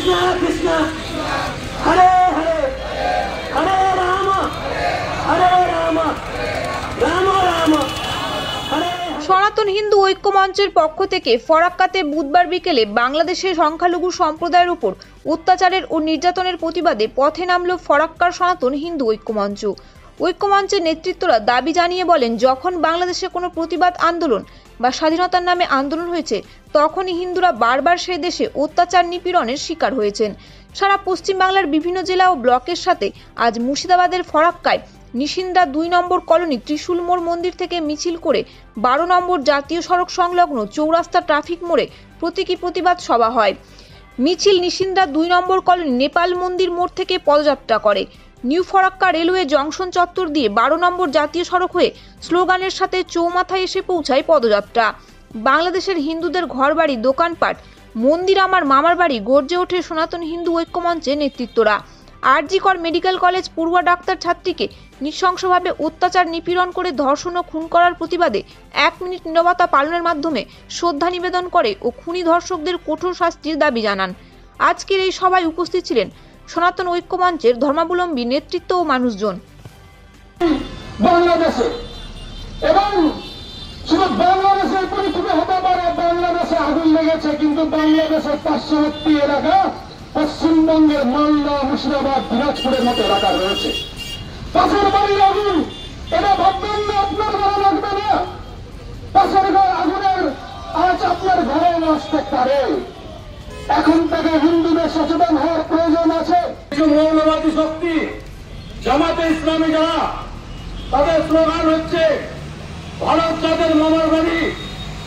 কৃষ্ণ কৃষ্ণ হরে হরে হরে রাম রাম রাম হরে। সনাতন হিন্দু ঐক্য মঞ্চের পক্ষ থেকে ফরাক্কাতে বুধবার বিকেলে বাংলাদেশের সংখ্যালঘু সম্প্রদায়ের উপর অত্যাচারের ও নির্যাতনের প্রতিবাদে পথে নামল ফরাক্কার সনাতন হিন্দু ঐক্য মঞ্চ। ঐক্য মঞ্চের নেতৃত্বরা দাবি জানিয়ে বলেন, যখন বাংলাদেশে কোনো প্রতিবাদ আন্দোলন বা স্বাধীনতার নামে আন্দোলন হয়েছে, তখনই হিন্দুরা বারবার সেই দেশে অত্যাচার নিপীড়নের শিকার হয়েছেন। সারা পশ্চিম বাংলার বিভিন্ন জেলা ও ব্লকের সাথে আজ মুর্শিদাবাদের ফরাক্কায় নিশিন্দা 2 নম্বর কলোনি ত্রিশূল মোড় মন্দির থেকে মিছিল করে 12 নম্বর জাতীয় সড়ক সংলগ্ন চৌরাস্তা ট্রাফিক মোড়ে প্রতীকী প্রতিবাদ সভা হয়। মিছিল নিশিন্দা 2 নম্বর কলোনি নেপাল মন্দির মোড় থেকে পদযাত্রা করে নিউ ফরাক্কা রেলওয়ে জংশন চত্বর দিয়ে 12 নম্বর জাতীয় সড়ক হয়ে স্লোগানের সাথে চৌমাথায় এসে পৌঁছায় পদযাত্রা। বাংলাদেশের হিন্দুদের ঘরবাড়ি, দোকানপাট, মন্দির আমার মামার বাড়ি গর্জে ওঠে সনাতন হিন্দু ঐক্য মঞ্চের নেতৃত্বরা। আরজি কর মেডিকেল কলেজ পড়ুয়া ডাক্তার ছাত্রীকে নৃশংসভাবে অত্যাচার নিপীড়ন করে ধর্ষণ ও খুন করার প্রতিবাদে 1 মিনিট নীরবতা পালনের মাধ্যমে শ্রদ্ধা নিবেদন করে ও খুনি ধর্ষকদের কঠোর শাস্তির দাবি জানান। আজকের এই সভায় উপস্থিত ছিলেন সনাতন ঐক্য মঞ্চের ধর্মাবলম্বী নেতৃত্ব ও মানুষজন। বাংলাদেশে এবং শুধু বাংলাদেশের পরিস্থিতি হতে পারে, বাংলাদেশে আগুন লেগেছে, কিন্তু বাংলাদেশের পার্শ্ববর্তী এলাকা পশ্চিমবঙ্গের মালদা, মুর্শিদাবাদ, দিনাজপুরের মতো এলাকা রয়েছে। পাশের বাড়ির আগুন, এটা ভাববেন না আপনার ভালো লাগবে না। পাশের আগুনের আজ আপনার ঘরে আসতে পারে। এখন থেকে হিন্দুদের সচেতন হওয়ার প্রয়োজন আছে। মৌলবাদী শক্তি জামাতে ইসলামী যারা, তাদের স্লোগান হচ্ছে ভারত যাদের মামার বাড়ি,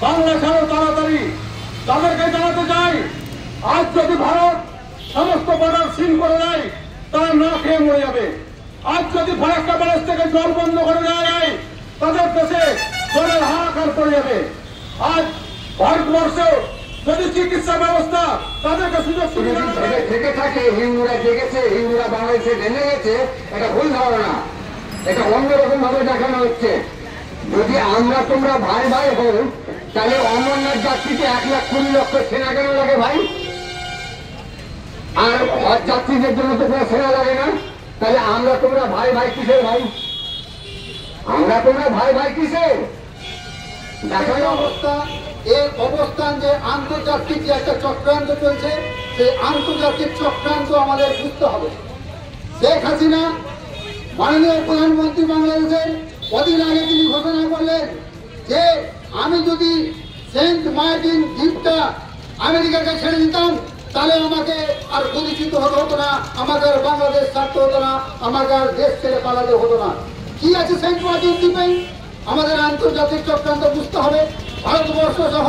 বাংলা ছাড়ো তাড়াতাড়ি। তাদেরকে জানাতে চাই, আজ যদি ভারত সমস্ত বর্ডার সিল করে দেয়, তারা না খেয়ে মরে যাবে। আজ যদি ফরাক্কা ব্যারেজ থেকে জল বন্ধ করে দেওয়া যায়, তাদের দেশে জলের হাহাকার পড়ে যাবে। আজ ভারতবর্ষেও যদি চিকিৎসা ব্যবস্থা তাদেরকে সুযোগ সুবিধা থেকে থাকে, হিন্দুরা জেগেছে, হিন্দুরা বাংলাদেশে জেনে গেছে, এটা ভুল ধারণা। এটা অন্যরকম ভাবে দেখানো হচ্ছে। যদি আমরা তোমরা ভাই ভাই হই, তাহলে অমরনাথ যাত্রীতে 1,20,00,000 সেনা কেন লাগে ভাই? আর হজ যাত্রীদের জন্য তো কোনো সেনা লাগে না। তাহলে আমরা তোমরা ভাই ভাই কিসের ভাই? আমরা তোমরা ভাই ভাই কিসের? দেখার অবস্থা, এই অবস্থান যে আন্তর্জাতিক যে একটা চক্রান্ত চলছে, সেই আন্তর্জাতিক চক্রান্ত আমাদের বুঝতে হবে। শেখ হাসিনা মাননীয় প্রধানমন্ত্রী বাংলাদেশের কদিন আগে তিনি ঘোষণা করলেন যে আমি যদি সেন্ট মার্টিন দ্বীপটা আমেরিকাকে ছেড়ে দিতাম, তাহলে আমাকে আর পরিচিত হতে হতো না, আমাকে আর বাংলাদেশ ছাড়তে হতো না, আমাকে আর দেশ ছেড়ে পালাতে হতো না। কি আছে সেন্ট মার্টিন দ্বীপে? আমাদের আন্তর্জাতিক চক্রান্ত বুঝতে হবে। ভারতবর্ষ সহ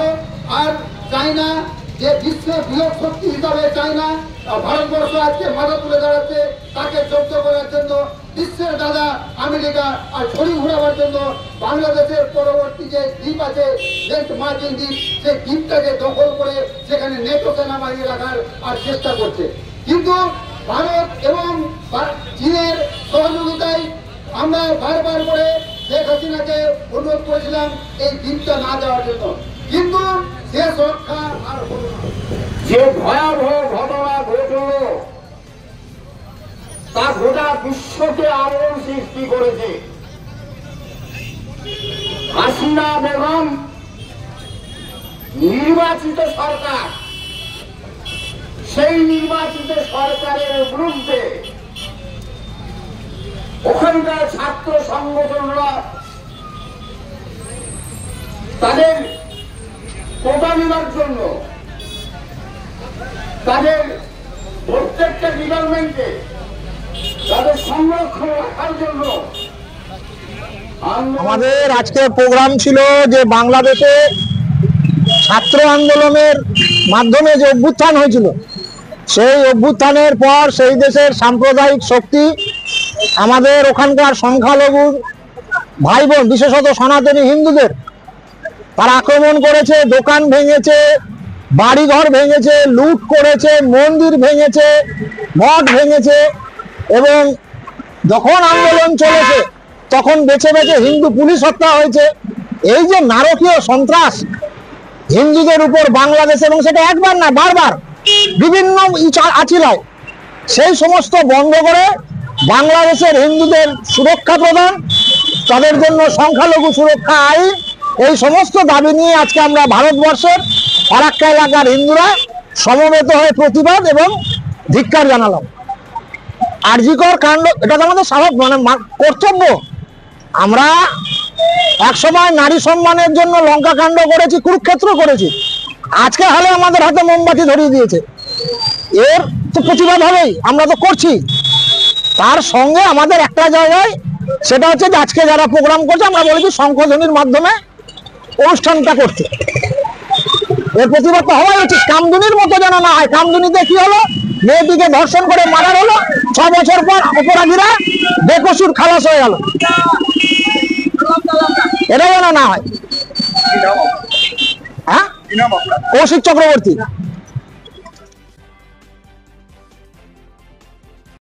আর চায়না যে বিশ্বের বৃহৎ শক্তি হিসাবে চায়না, ভারতবর্ষ আজকে মাথা তুলে দাঁড়াচ্ছে, তাকে জব্দ করার জন্য বিশ্বের দাদা আমেরিকা আর ছড়ি ঘুরাবার জন্য বাংলাদেশের পরবর্তী যে দ্বীপ আছে সেন্ট মার্টিন দ্বীপ, সেই দ্বীপটাকে দখল করে সেখানে নেটো সেনাবাহিনী রাখার আর চেষ্টা করছে। কিন্তু ভারত এবং চীনের সহযোগিতায় আমরা বারবার করে শেখ হাসিনাকে অনুরোধ করেছিলাম এই দ্বীপটা না দেওয়ার জন্য, কিন্তু শেষ রক্ষা আর হল না। যে ভয়াবহ ঘটনা ঘটল তা গোটা বিশ্বকে আলোড়ন সৃষ্টি করেছে। হাসিনা বেগম নির্বাচিত সরকার, সেই নির্বাচিত সরকারের বিরুদ্ধে ওখানকার ছাত্র সংগঠনরা তাদের কোটা নেওয়ার জন্য, তাদের প্রত্যেকটা ডিপার্টমেন্টে তাদের সংরক্ষণ রাখার জন্য আমাদের আজকে প্রোগ্রাম ছিল যে বাংলাদেশে ছাত্র আন্দোলনের মাধ্যমে যে অভ্যুত্থান হয়েছিল, সেই অভ্যুত্থানের পর সেই দেশের সাম্প্রদায়িক শক্তি আমাদের ওখানকার সংখ্যালঘু ভাই বোন, বিশেষত সনাতনী হিন্দুদের তারা আক্রমণ করেছে, দোকান ভেঙেছে, বাড়িঘর ভেঙেছে, লুট করেছে, মন্দির ভেঙেছে, মঠ ভেঙেছে। এবং যখন আন্দোলন চলেছে তখন বেছে বেছে হিন্দু পুলিশ হত্যা হয়েছে। এই যে নারকীয় সন্ত্রাস হিন্দুদের উপর বাংলাদেশ, এবং সেটা একবার না বারবার বিভিন্ন আচিরায়, সেই সমস্ত বন্ধ করে বাংলাদেশের হিন্দুদের সুরক্ষা প্রদান, তাদের জন্য সংখ্যালঘু সুরক্ষা আইন, এই সমস্ত দাবি নিয়ে আজকে আমরা ভারতবর্ষের ফারাক্কা এলাকার হিন্দুরা সমবেত হয়ে প্রতিবাদ এবং ধিক্কার জানালাম। আরজিকর কাণ্ড, এটা তো আমাদের স্বাভাবিক কর্তব্য। আমরা একসময় নারী সম্মানের জন্য লঙ্কা কাণ্ড করেছি, কুরুক্ষেত্র করেছি, আজকে হালে আমাদের হাতে মোমবাতি ধরিয়ে দিয়েছে, এর তো প্রতিবাদ হবেই, আমরা তো করছি। তার সঙ্গে আমাদের একটা জায়গায় সেটা হচ্ছে যে আজকে যারা প্রোগ্রাম করছে আমরা বলেছি শঙ্খধ্বনির মাধ্যমে অনুষ্ঠানটা করতে, এর প্রতিবাদ তো হওয়াই উচিত। কামদুনির মতো যেন না হয়। কামদুনিতে কি হলো, মেয়েটিকে ধর্ষণ করে মারা হলো, 6 বছর পর অপরাধীরা বেকসুর খালাস হয়ে গেল, এটা যেন না হয়। হ্যাঁ, কৌশিক চক্রবর্তী।